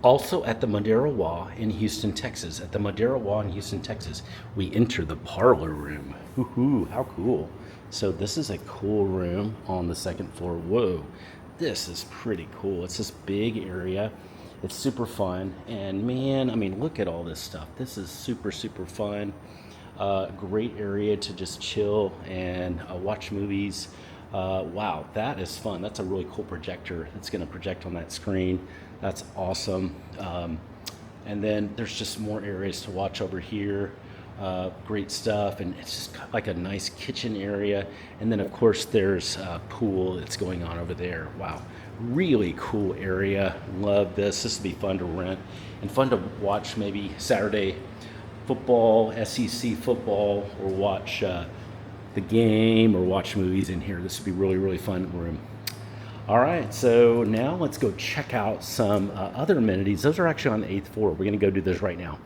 Also at the Modera Waugh in Houston, Texas. At the Modera Waugh in Houston, Texas, we enter the parlor room. Woohoo, how cool. So this is a cool room on the second floor. Whoa, this is pretty cool. It's this big area. It's super fun. And man, I mean, look at all this stuff. This is super, super fun. Great area to just chill and watch movies. Wow, that is fun. That's a really cool projector that's going to project on that screen. That's awesome. And then there's just more areas to watch over here. Great stuff, and it's just like a nice kitchen area. And then, of course, there's a pool that's going on over there. Wow, really cool area. Love this. This would be fun to rent and fun to watch maybe Saturday football, SEC football, or watch the game or watch movies in here. This would be really, really fun room. All right, so now let's go check out some other amenities. Those are actually on the 8th floor. We're going to go do those right now.